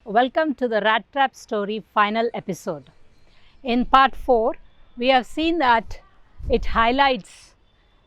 welcome to the Rat Trap story final episode. In part 4, we have seen that it highlights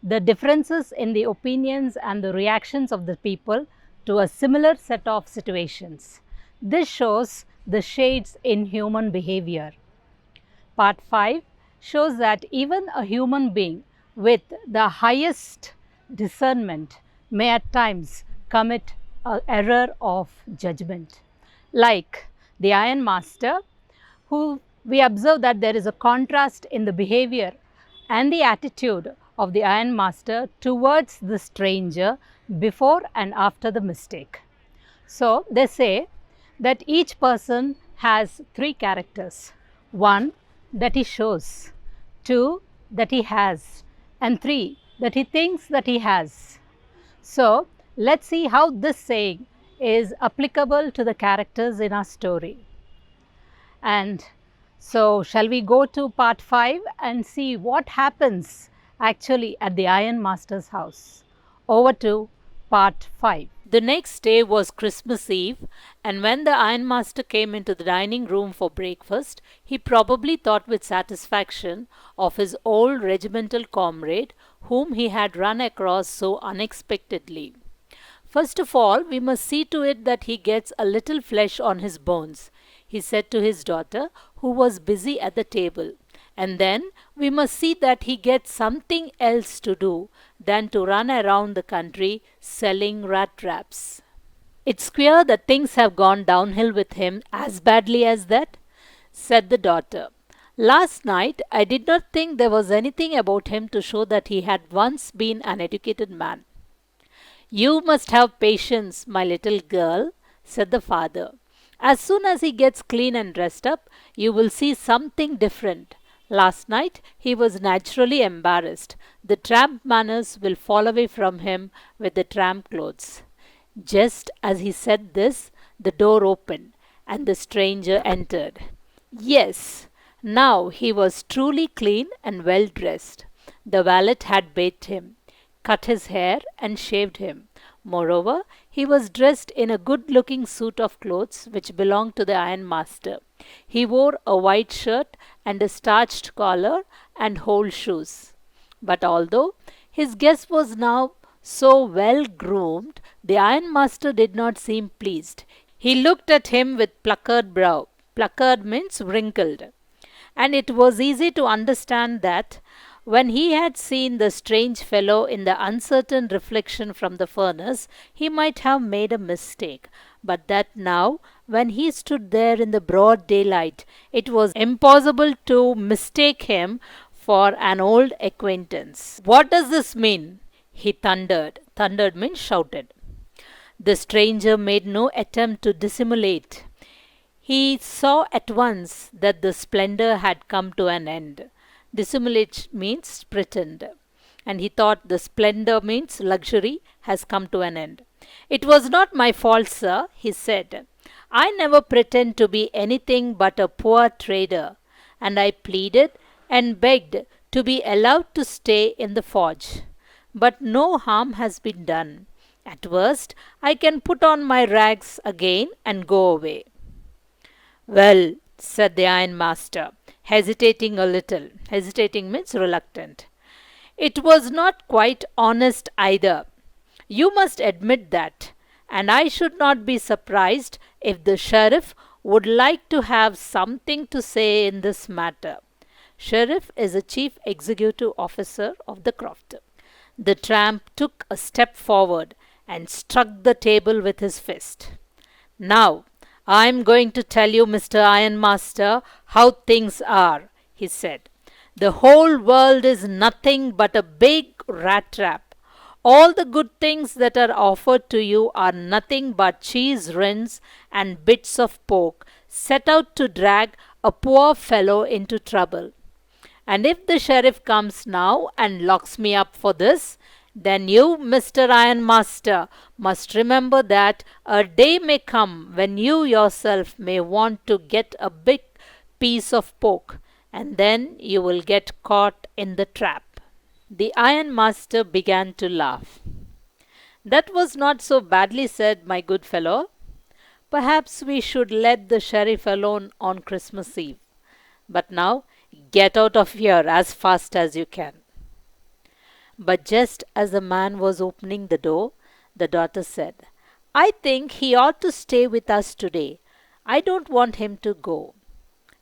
the differences in the opinions and the reactions of the people to a similar set of situations. This shows the shades in human behavior. Part 5 shows that even a human being with the highest discernment may at times commit an error of judgment. Like the Iron Master, who we observe that there is a contrast in the behavior and the attitude of the Iron Master towards the stranger before and after the mistake. So, they say that each person has 3 characters. 1, that he shows, 2, that he has, and 3, that he thinks that he has. So, let's see how this saying is applicable to the characters in our story. And so, shall we go to part 5 and see what happens actually at the Iron Master's house? Over to part 5. The next day was Christmas Eve, and when the Ironmaster came into the dining room for breakfast, he probably thought with satisfaction of his old regimental comrade whom he had run across so unexpectedly. First of all, we must see to it that he gets a little flesh on his bones, he said to his daughter, who was busy at the table. And then we must see that he gets something else to do than to run around the country selling rat traps. It's queer that things have gone downhill with him as badly as that, said the daughter. Last night I did not think there was anything about him to show that he had once been an educated man. You must have patience, my little girl, said the father. As soon as he gets clean and dressed up, you will see something different. Last night he was naturally embarrassed. The tramp manners will fall away from him with the tramp clothes. Just as he said this, the door opened, and the stranger entered. Yes, now he was truly clean and well dressed. The valet had bathed him, cut his hair, and shaved him. Moreover, he was dressed in a good-looking suit of clothes which belonged to the Ironmaster. He wore a white shirt and a starched collar and whole shoes. But although his guest was now so well groomed, the Ironmaster did not seem pleased. He looked at him with puckered brow. Puckered means wrinkled. And it was easy to understand that when he had seen the strange fellow in the uncertain reflection from the furnace, he might have made a mistake, but that now, when he stood there in the broad daylight, it was impossible to mistake him for an old acquaintance. What does this mean? He thundered. Thundered means shouted. The stranger made no attempt to dissimulate. He saw at once that the splendor had come to an end. Dissimulate means pretend. And he thought the splendor means luxury has come to an end. It was not my fault, sir, he said. I never pretend to be anything but a poor trader. And I pleaded and begged to be allowed to stay in the forge. But no harm has been done. At worst, I can put on my rags again and go away. Well, said the Ironmaster, hesitating a little. Hesitating means reluctant. It was not quite honest either. You must admit that, and I should not be surprised if the sheriff would like to have something to say in this matter. Sheriff is a chief executive officer of the croft. The tramp took a step forward and struck the table with his fist. Now, I am going to tell you, Mr. Ironmaster, how things are, he said. The whole world is nothing but a big rat trap. All the good things that are offered to you are nothing but cheese rinds and bits of pork set out to drag a poor fellow into trouble. And if the sheriff comes now and locks me up for this, then you, Mr. Ironmaster, must remember that a day may come when you yourself may want to get a big piece of pork, and then you will get caught in the trap. The Ironmaster began to laugh. That was not so badly said, my good fellow. Perhaps we should let the sheriff alone on Christmas Eve. But now, get out of here as fast as you can. But just as the man was opening the door, the daughter said, I think he ought to stay with us today. I don't want him to go.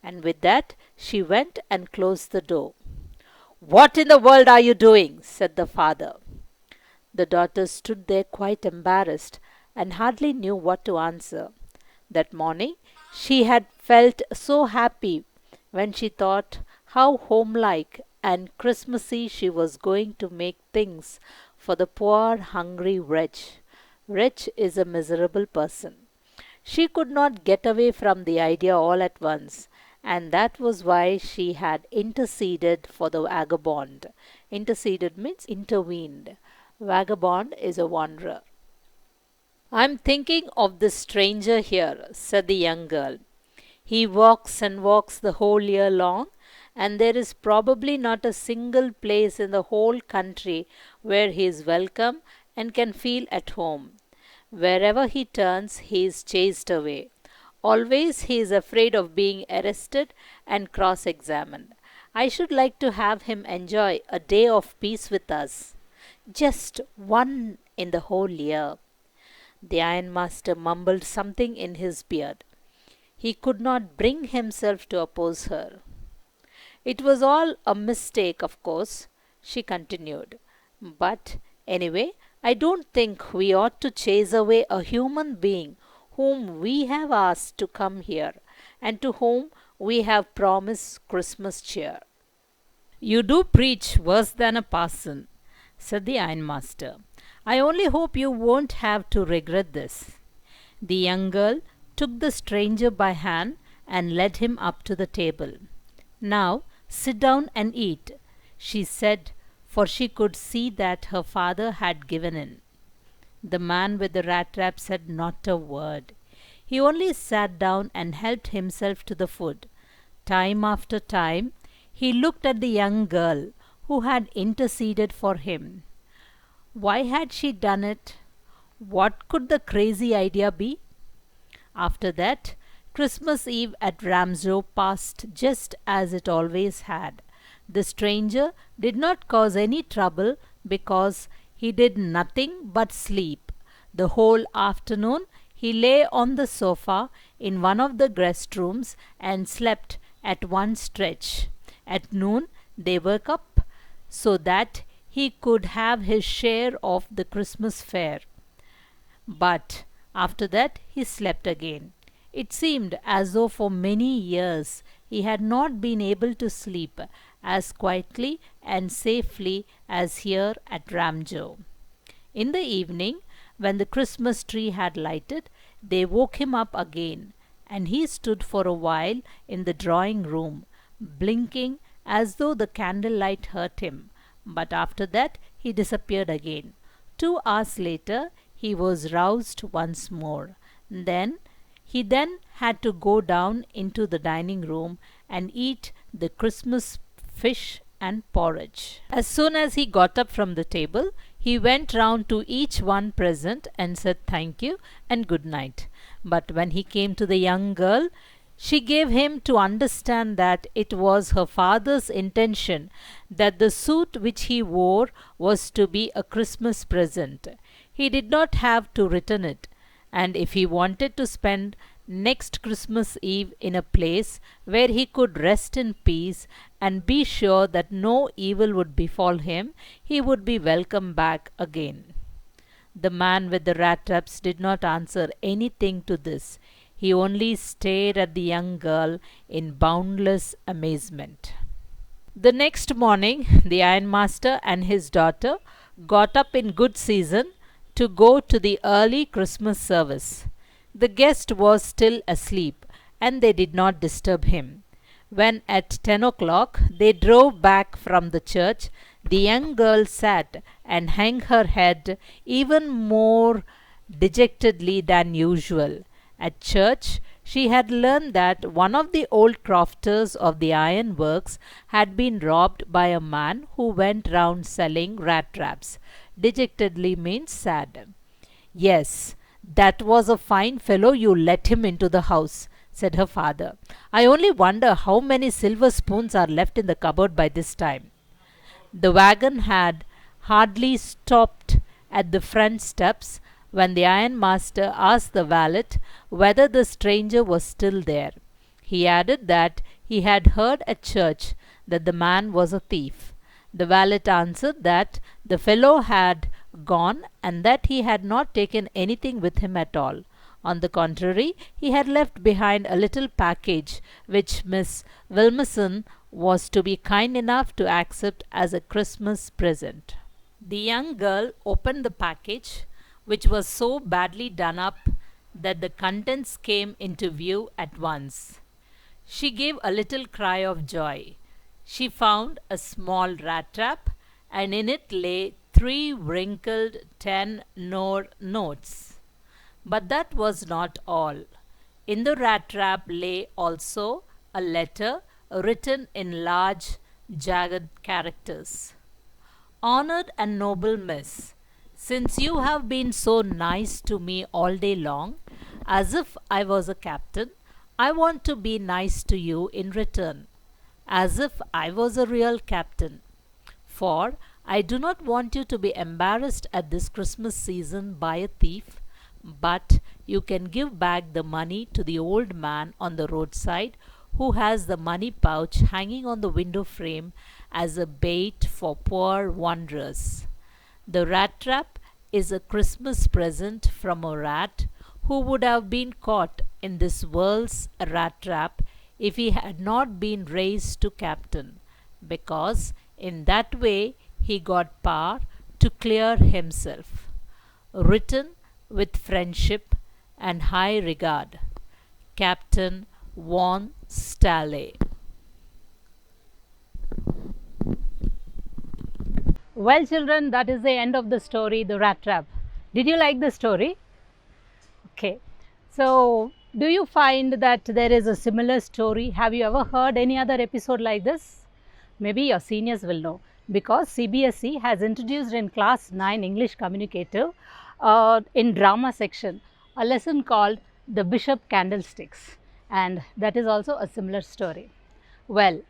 And with that, she went and closed the door. What in the world are you doing? Said the father. The daughter stood there quite embarrassed and hardly knew what to answer. That morning she had felt so happy when she thought how homelike and Christmassy she was going to make things for the poor hungry wretch. Wretch is a miserable person. She could not get away from the idea all at once, and that was why she had interceded for the vagabond. Interceded means intervened. Vagabond is a wanderer. I'm thinking of this stranger here, said the young girl. He walks and walks the whole year long, and there is probably not a single place in the whole country where he is welcome and can feel at home. Wherever he turns, he is chased away. Always he is afraid of being arrested and cross examined. I should like to have him enjoy a day of peace with us. Just one in the whole year. The ironmaster mumbled something in his beard. He could not bring himself to oppose her. It was all a mistake, of course, she continued. But anyway, I don't think we ought to chase away a human being whom we have asked to come here and to whom we have promised Christmas cheer. You do preach worse than a parson, said the ironmaster. I only hope you won't have to regret this. The young girl took the stranger by hand and led him up to the table. Now sit down and eat, she said, for she could see that her father had given in. The man with the rat trap said not a word. He only sat down and helped himself to the food. Time after time, he looked at the young girl who had interceded for him. Why had she done it? What could the crazy idea be? After that, Christmas Eve at Ramsgate passed just as it always had. The stranger did not cause any trouble because he did nothing but sleep. The whole afternoon he lay on the sofa in one of the guest rooms and slept at one stretch. At noon they woke up so that he could have his share of the Christmas fare. But after that he slept again. It seemed as though for many years he had not been able to sleep as quietly and safely as here at Ramsgate. In the evening, when the Christmas tree had lighted, they woke him up again, and he stood for a while in the drawing room, blinking as though the candlelight hurt him. But after that he disappeared again. 2 hours later he was roused once more. He then had to go down into the dining room and eat the Christmas fish and porridge. As soon as he got up from the table, he went round to each one present and said thank you and good night. But when he came to the young girl, she gave him to understand that it was her father's intention that the suit which he wore was to be a Christmas present. He did not have to return it, and if he wanted to spend next Christmas Eve in a place where he could rest in peace and be sure that no evil would befall him, he would be welcome back again. The man with the rat traps did not answer anything to this. He only stared at the young girl in boundless amazement. The next morning, the ironmaster and his daughter got up in good season to go to the early Christmas service. The guest was still asleep, and they did not disturb him. When at 10 o'clock they drove back from the church, the young girl sat and hung her head even more dejectedly than usual. At church, she had learned that one of the old crofters of the iron works had been robbed by a man who went round selling rat traps. Dejectedly means sad. Yes, "That was a fine fellow you let him into the house," said her father. "I only wonder how many silver spoons are left in the cupboard by this time." The wagon had hardly stopped at the front steps when the ironmaster asked the valet whether the stranger was still there. He added that he had heard at church that the man was a thief. The valet answered that the fellow had gone and that he had not taken anything with him at all. On the contrary, he had left behind a little package which Miss Wilmison was to be kind enough to accept as a Christmas present. The young girl opened the package, which was so badly done up that the contents came into view at once. She gave a little cry of joy. She found a small rat trap, and in it lay 3 wrinkled 10-notes. But that was not all. In the rat trap lay also a letter written in large, jagged characters. "Honored and noble Miss, since you have been so nice to me all day long, as if I was a captain, I want to be nice to you in return, as if I was a real captain. For I do not want you to be embarrassed at this Christmas season by a thief, but you can give back the money to the old man on the roadside who has the money pouch hanging on the window frame as a bait for poor wanderers. The rat trap is a Christmas present from a rat who would have been caught in this world's rat trap if he had not been raised to captain, because in that way he got power to clear himself. Written with friendship and high regard, Captain Von Stahler." Well, children, that is the end of the story, The Rat Trap. Did you like the story? Okay. So, do you find that there is a similar story? Have you ever heard any other episode like this? Maybe your seniors will know, because CBSE has introduced in class 9 English Communicative in drama section a lesson called The Bishop Candlesticks, and that is also a similar story. Well,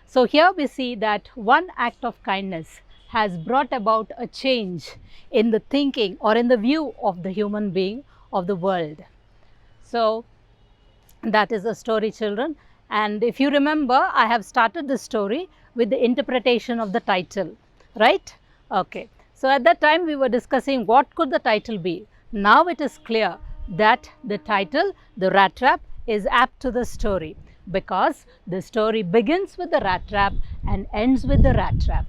so here we see that one act of kindness has brought about a change in the thinking or in the view of the human being of the world. So that is the story, children. And if you remember, I have started the story with the interpretation of the title, right? Okay. So at that time we were discussing what could the title be. Now it is clear that the title, The Rat Trap, is apt to the story, because the story begins with the rat trap and ends with the rat trap,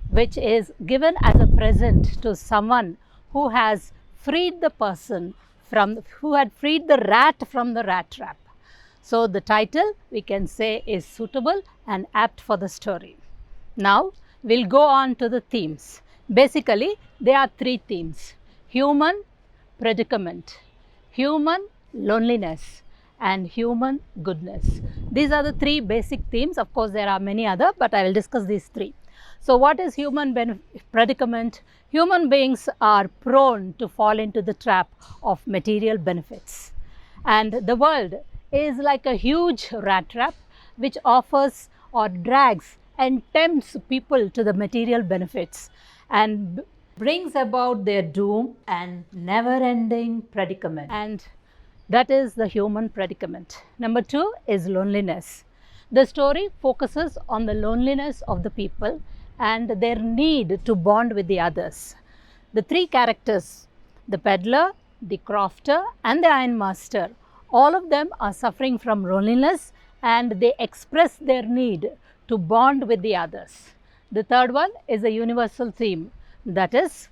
which is given as a present to someone who has freed the person from, who had freed the rat from the rat trap. So the title, we can say, is suitable and apt for the story. Now we'll go on to the themes. Basically, there are 3 themes: human predicament, human loneliness, and human goodness. These are the 3 basic themes. Of course, there are many other, but I will discuss these 3. So what is human predicament? Human beings are prone to fall into the trap of material benefits, and the world is like a huge rat trap which offers or drags and tempts people to the material benefits and brings about their doom and never-ending predicament, and that is the human predicament. Number 2 is loneliness. The story focuses on the loneliness of the people and their need to bond with the others. The 3 characters, the peddler, the crofter, and the ironmaster, all of them are suffering from loneliness and they express their need to bond with the others. The third one is a universal theme, that is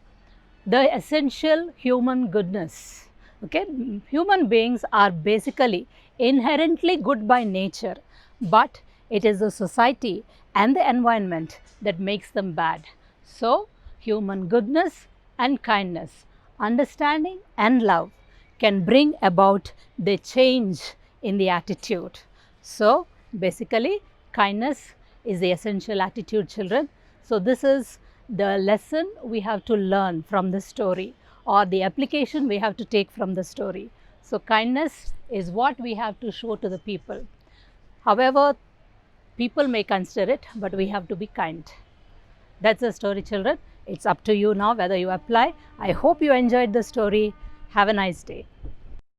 the essential human goodness. Okay, human beings are basically inherently good by nature, but it is the society and the environment that makes them bad. So human goodness and kindness, understanding and love can bring about the change in the attitude. So basically, kindness is the essential attitude, children. So this is the lesson we have to learn from this story. or the application we have to take from the story. So, kindness is what we have to show to the people. However, people may consider it, but we have to be kind. That's the story, children. It's up to you now whether you apply. I hope you enjoyed the story. Have a nice day.